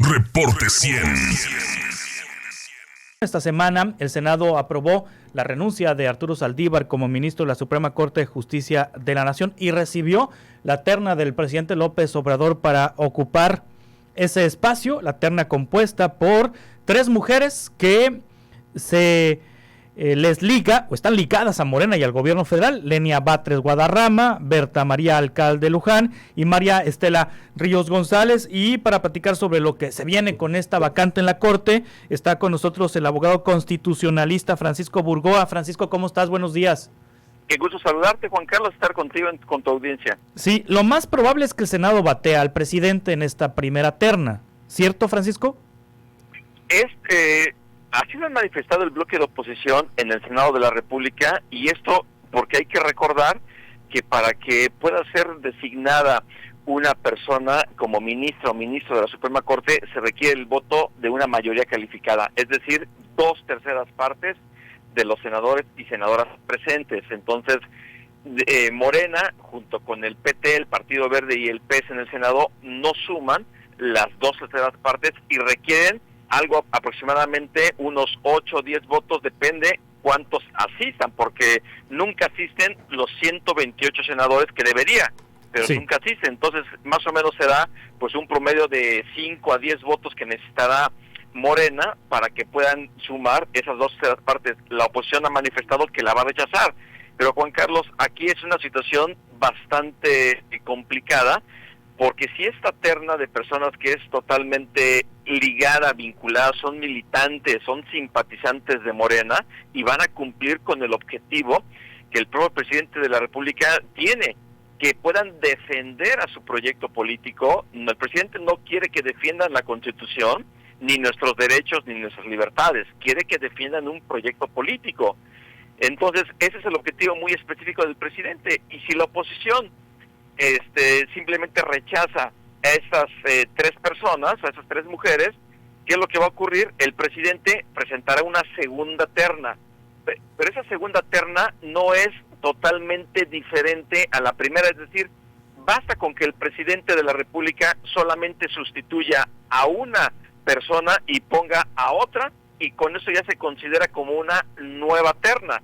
Reporte 100. Esta semana el Senado aprobó la renuncia de Arturo Saldívar como ministro de la Suprema Corte de Justicia de la Nación y recibió la terna del presidente López Obrador para ocupar ese espacio, la terna compuesta por 3 mujeres que les liga o están ligadas a Morena y al gobierno federal: Lenia Batres Guadarrama, Berta María Alcalde Luján y María Estela Ríos González. Y para platicar sobre lo que se viene con esta vacante en la Corte, está con nosotros el abogado constitucionalista Francisco Burgoa. Francisco, ¿cómo estás? Buenos días. Qué gusto saludarte, Juan Carlos, estar contigo con tu audiencia. Sí, lo más probable es que el Senado batea al presidente en esta primera terna, ¿cierto, Francisco? Así lo han manifestado el bloque de oposición en el Senado de la República, y esto porque hay que recordar que para que pueda ser designada una persona como ministro o ministro de la Suprema Corte se requiere el voto de una mayoría calificada, es decir, 2/3 partes de los senadores y senadoras presentes. Entonces, Morena, junto con el PT, el Partido Verde y el PES en el Senado, no suman las 2/3 partes y requieren algo aproximadamente unos 8 o 10 votos, depende cuántos asistan, porque nunca asisten los 128 senadores que debería, pero sí, nunca asisten. Entonces, más o menos será pues un promedio de 5 a 10 votos que necesitará Morena para que puedan sumar esas 2/3 partes. La oposición ha manifestado que la va a rechazar, pero Juan Carlos, aquí es una situación bastante complicada, porque si esta terna de personas que es totalmente ligada, vinculada, son militantes, son simpatizantes de Morena y van a cumplir con el objetivo que el propio presidente de la República tiene, que puedan defender a su proyecto político. El presidente no quiere que defiendan la Constitución, ni nuestros derechos, ni nuestras libertades, quiere que defiendan un proyecto político. Entonces, ese es el objetivo muy específico del presidente, y si la oposición simplemente rechaza a esas 3 personas, a esas 3 mujeres, ¿qué es lo que va a ocurrir? El presidente presentará una segunda terna, pero esa segunda terna no es totalmente diferente a la primera, es decir, basta con que el presidente de la República solamente sustituya a una persona y ponga a otra, y con eso ya se considera como una nueva terna.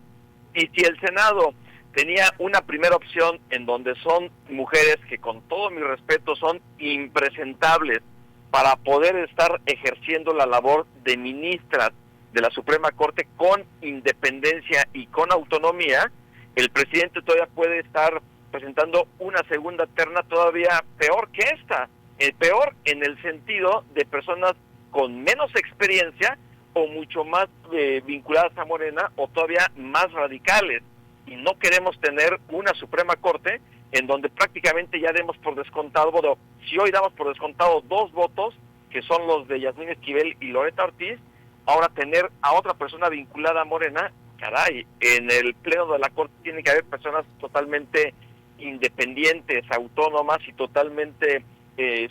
Y si el Senado tenía una primera opción en donde son mujeres que, con todo mi respeto, son impresentables para poder estar ejerciendo la labor de ministras de la Suprema Corte con independencia y con autonomía, el presidente todavía puede estar presentando una segunda terna todavía peor que esta, peor en el sentido de personas con menos experiencia o mucho más vinculadas a Morena, o todavía más radicales. Y no queremos tener una Suprema Corte en donde prácticamente ya demos por descontado, bueno, si hoy damos por descontado 2 votos, que son los de Yasmín Esquivel y Loretta Ortiz, ahora tener a otra persona vinculada a Morena, caray, en el pleno de la Corte tiene que haber personas totalmente independientes, autónomas y totalmente que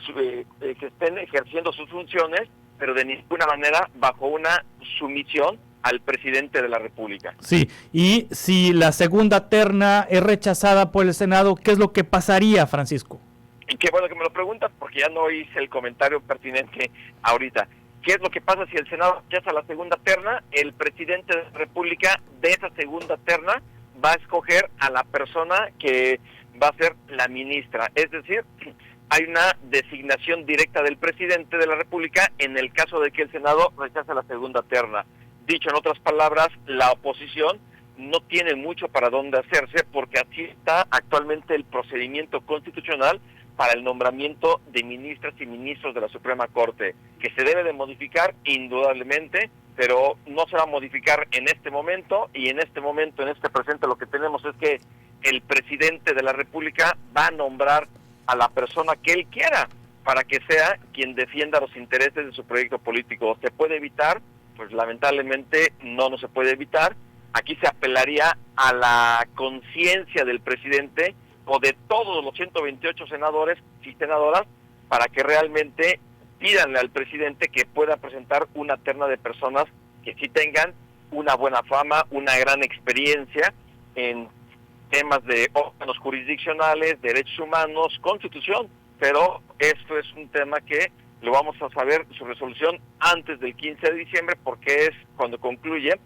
estén ejerciendo sus funciones, pero de ninguna manera bajo una sumisión al presidente de la República. Sí, y si la segunda terna es rechazada por el Senado, ¿qué es lo que pasaría, Francisco? Y qué bueno que me lo preguntas, porque ya no hice el comentario pertinente ahorita. ¿Qué es lo que pasa si el Senado rechaza la segunda terna? El presidente de la República de esa segunda terna va a escoger a la persona que va a ser la ministra. Es decir, hay una designación directa del presidente de la República en el caso de que el Senado rechace la segunda terna. Dicho en otras palabras, la oposición no tiene mucho para dónde hacerse, porque así está actualmente el procedimiento constitucional para el nombramiento de ministras y ministros de la Suprema Corte, que se debe de modificar indudablemente, pero no se va a modificar en este momento, y en este momento, en este presente, lo que tenemos es que el presidente de la República va a nombrar a la persona que él quiera para que sea quien defienda los intereses de su proyecto político. ¿Se puede evitar? Pues lamentablemente no se puede evitar. Aquí se apelaría a la conciencia del presidente o de todos los 128 senadores y senadoras para que realmente pídanle al presidente que pueda presentar una terna de personas que sí tengan una buena fama, una gran experiencia en temas de órganos jurisdiccionales, derechos humanos, constitución, pero esto es un tema que lo vamos a saber su resolución antes del 15 de diciembre, porque es cuando concluye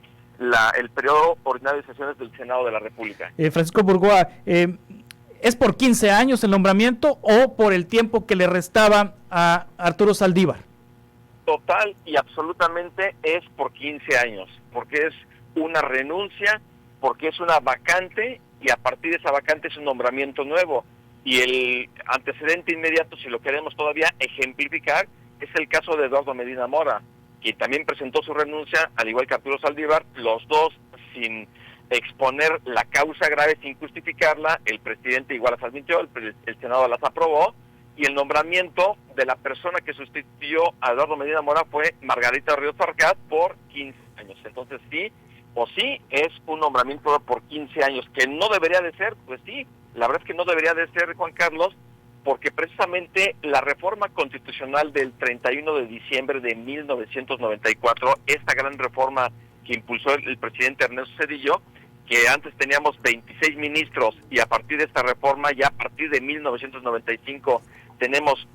el periodo ordinario de sesiones del Senado de la República. Francisco Burgoa, ¿es por 15 años el nombramiento o por el tiempo que le restaba a Arturo Saldívar? Total y absolutamente es por 15 años, porque es una renuncia, porque es una vacante, y a partir de esa vacante es un nombramiento nuevo. Y el antecedente inmediato, si lo queremos todavía ejemplificar, es el caso de Eduardo Medina Mora, quien también presentó su renuncia, al igual que Arturo Saldívar, los dos sin exponer la causa grave, sin justificarla. El presidente igual las admitió, el Senado las aprobó, y el nombramiento de la persona que sustituyó a Eduardo Medina Mora fue Margarita Ríos Farjat por 15 años. Entonces sí es un nombramiento por 15 años, que no debería de ser, pues sí, la verdad es que no debería de ser, Juan Carlos, porque precisamente la reforma constitucional del 31 de diciembre de 1994, esta gran reforma que impulsó el presidente Ernesto Zedillo, que antes teníamos 26 ministros, y a partir de esta reforma, ya a partir de 1995, tenemos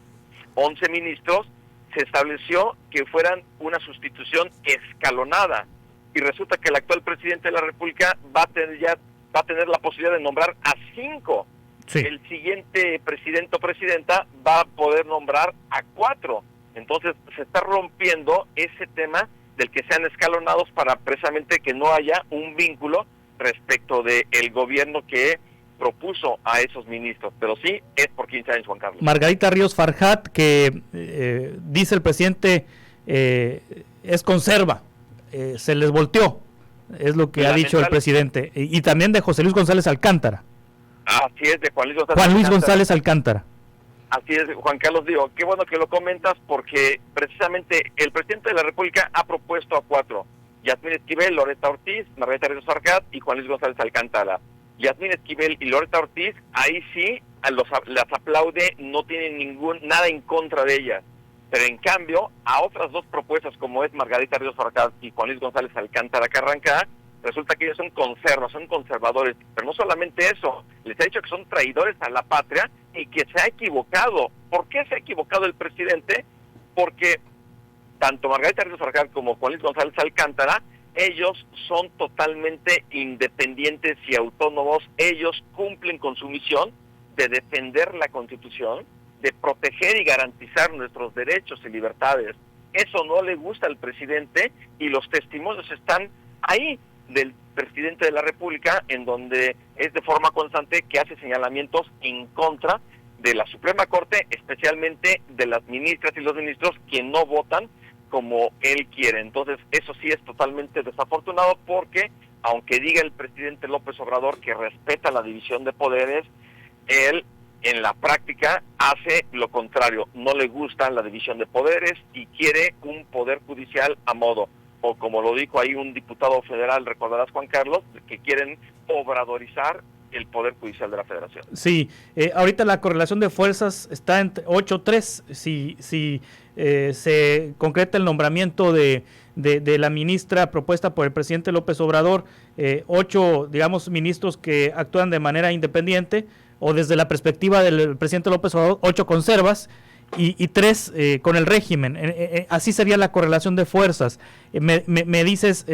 11 ministros, se estableció que fueran una sustitución escalonada, y resulta que el actual presidente de la República va a tener la posibilidad de nombrar a 5. Sí. El siguiente presidente o presidenta va a poder nombrar a 4. Entonces se está rompiendo ese tema del que sean escalonados, para precisamente que no haya un vínculo respecto del gobierno que propuso a esos ministros. Pero sí es por 15 años, Juan Carlos. Margarita Ríos Farjat, que dice el presidente es conserva, se les volteó, es lo que ha dicho el presidente, y también de José Luis González Alcántara. Así es, de Juan Luis González Alcántara. Así es, Juan Carlos, digo, qué bueno que lo comentas, porque precisamente el presidente de la República ha propuesto a 4: Yasmín Esquivel, Loretta Ortiz, Margarita Ríos Farjat y Juan Luis González Alcántara. Yasmín Esquivel y Loretta Ortiz, ahí sí las aplaude, no tienen nada en contra de ellas. Pero en cambio, a otras 2 propuestas, como es Margarita Ríos Farjat y Juan Luis González Alcántara Carranca, resulta que ellos son conservadores. Pero no solamente eso, les ha dicho que son traidores a la patria y que se ha equivocado. ¿Por qué se ha equivocado el presidente? Porque tanto Margarita Ríos Farjat como Juan Luis González Alcántara, ellos son totalmente independientes y autónomos. Ellos cumplen con su misión de defender la Constitución, de proteger y garantizar nuestros derechos y libertades. Eso no le gusta al presidente, y los testimonios están ahí del presidente de la República, en donde es de forma constante que hace señalamientos en contra de la Suprema Corte, especialmente de las ministras y los ministros que no votan como él quiere. Entonces eso sí es totalmente desafortunado, porque aunque diga el presidente López Obrador que respeta la división de poderes, él en la práctica hace lo contrario. No le gusta la división de poderes y quiere un poder judicial a modo, o como lo dijo ahí un diputado federal, recordarás, Juan Carlos, que quieren obradorizar el Poder Judicial de la Federación. Sí, ahorita la correlación de fuerzas está en 8-3, si se concreta el nombramiento de la ministra propuesta por el presidente López Obrador, 8, digamos, ministros que actúan de manera independiente, o desde la perspectiva del presidente López Obrador, 8 conservas, y 3 con el régimen. Así sería la correlación de fuerzas. Me dices,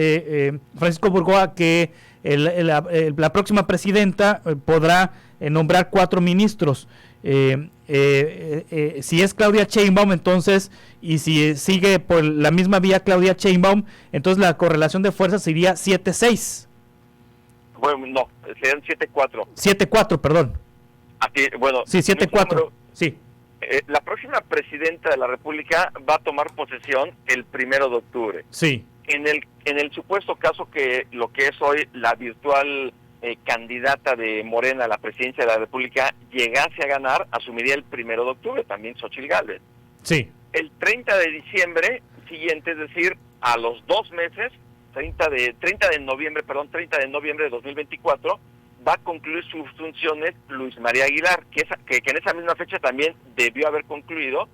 Francisco Burgoa, que la próxima presidenta podrá nombrar 4 ministros. Si es Claudia Sheinbaum, entonces, y si sigue por la misma vía Claudia Sheinbaum, entonces la correlación de fuerzas sería 7-6. Bueno, no, serían 7-4. 7-4, perdón. Así, bueno, sí, 7-4. Sí. La próxima presidenta de la República va a tomar posesión el 1 de octubre. Sí. En el supuesto caso que lo que es hoy la virtual candidata de Morena a la presidencia de la República llegase a ganar, asumiría el 1 de octubre también Xóchitl Gálvez. Sí. El 30 de diciembre siguiente, es decir, a los 2 meses, 30 de noviembre de 2024, va a concluir sus funciones Luis María Aguilar, que en esa misma fecha también debió haber concluido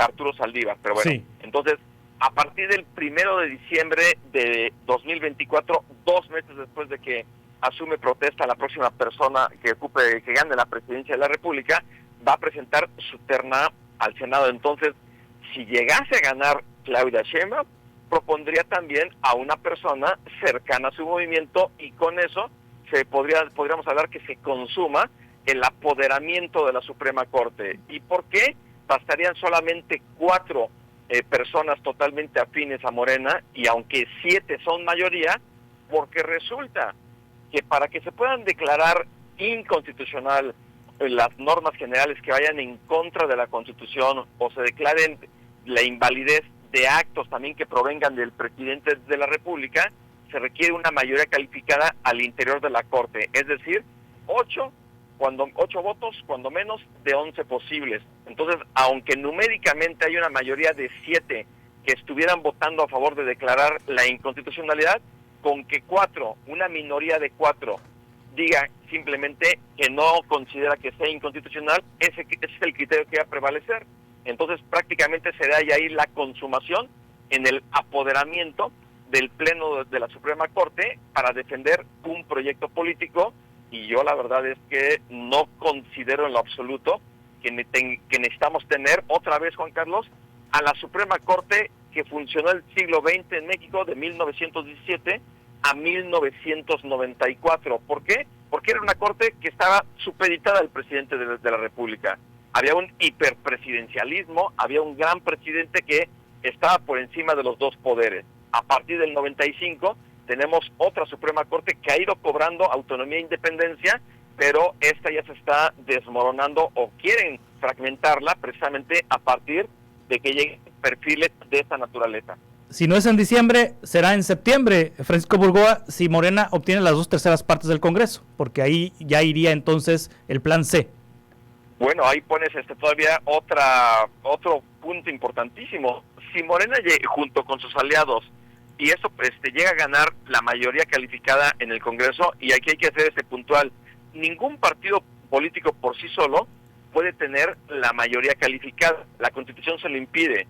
Arturo Saldívar. Pero bueno, sí. Entonces, a partir del 1 de diciembre de 2024, 2 meses después de que asume protesta la próxima persona que gane la presidencia de la República, va a presentar su terna al Senado. Entonces, si llegase a ganar Claudia Sheinbaum, propondría también a una persona cercana a su movimiento, y con eso podríamos hablar que se consuma el apoderamiento de la Suprema Corte. ¿Y por qué? Bastarían solamente 4 personas totalmente afines a Morena, y aunque 7 son mayoría, porque resulta que para que se puedan declarar inconstitucional las normas generales que vayan en contra de la Constitución, o se declaren la invalidez de actos también que provengan del presidente de la República, se requiere una mayoría calificada al interior de la Corte, es decir, 8 votos, cuando menos, de 11 posibles. Entonces, aunque numéricamente hay una mayoría de 7 que estuvieran votando a favor de declarar la inconstitucionalidad, con que 4, una minoría de 4, diga simplemente que no considera que sea inconstitucional, ese es el criterio que va a prevalecer. Entonces, prácticamente se da ya ahí la consumación en el apoderamiento del Pleno de la Suprema Corte para defender un proyecto político, y yo la verdad es que no considero en lo absoluto que necesitamos tener otra vez, Juan Carlos, a la Suprema Corte que funcionó el siglo XX en México, de 1917 a 1994. ¿Por qué? Porque era una corte que estaba supeditada al presidente de la República. Había un hiperpresidencialismo, había un gran presidente que estaba por encima de los dos poderes. A partir del 95 tenemos otra Suprema Corte que ha ido cobrando autonomía e independencia, pero esta ya se está desmoronando, o quieren fragmentarla precisamente a partir de que lleguen perfiles de esta naturaleza. Si no es en diciembre, será en septiembre, Francisco Burgoa, si Morena obtiene las 2/3 partes del Congreso, porque ahí ya iría entonces el plan C. Bueno, ahí pones todavía otro punto importantísimo. Si Morena junto con sus aliados, y eso llega a ganar la mayoría calificada en el Congreso, y aquí hay que hacer puntual, ningún partido político por sí solo puede tener la mayoría calificada, la Constitución se lo impide,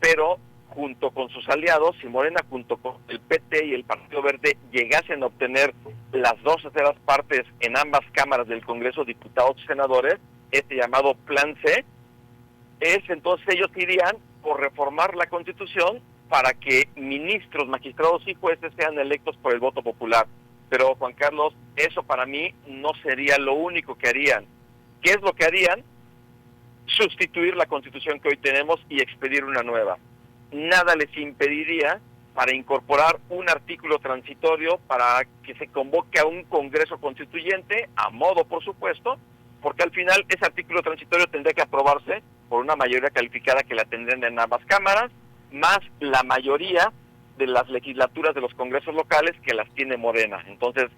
pero junto con sus aliados, si Morena junto con el PT y el Partido Verde llegasen a obtener las 2/3 partes en ambas cámaras del Congreso, diputados y senadores, llamado Plan C, entonces ellos irían por reformar la Constitución para que ministros, magistrados y jueces sean electos por el voto popular. Pero, Juan Carlos, eso para mí no sería lo único que harían. ¿Qué es lo que harían? Sustituir la Constitución que hoy tenemos y expedir una nueva. Nada les impediría para incorporar un artículo transitorio para que se convoque a un Congreso Constituyente, a modo, por supuesto, porque al final ese artículo transitorio tendría que aprobarse por una mayoría calificada que la tendrían en ambas cámaras, más la mayoría de las legislaturas de los congresos locales que las tiene Morena. Entonces,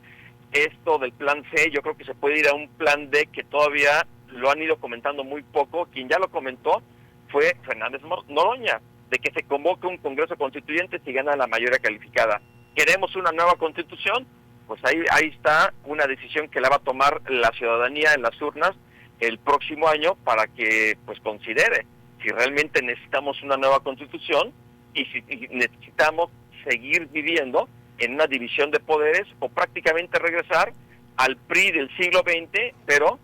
esto del plan C, yo creo que se puede ir a un plan D que todavía lo han ido comentando muy poco. Quien ya lo comentó fue Fernández Noroña, de que se convoque un Congreso Constituyente si gana la mayoría calificada. ¿Queremos una nueva Constitución? Pues ahí está una decisión que la va a tomar la ciudadanía en las urnas el próximo año para que pues considere si realmente necesitamos una nueva Constitución y si necesitamos seguir viviendo en una división de poderes o prácticamente regresar al PRI del siglo XX, pero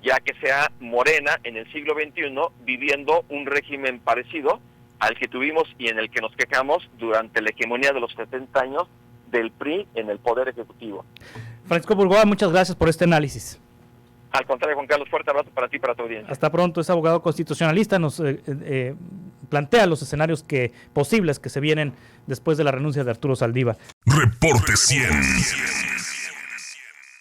ya que sea Morena en el siglo XXI viviendo un régimen parecido al que tuvimos y en el que nos quejamos durante la hegemonía de los 70 años del PRI en el Poder Ejecutivo. Francisco Burgoa, muchas gracias por este análisis. Al contrario, Juan Carlos, fuerte abrazo para ti y para tu audiencia. Hasta pronto. Es abogado constitucionalista, nos plantea los escenarios posibles que se vienen después de la renuncia de Arturo Saldívar. Reporte 100.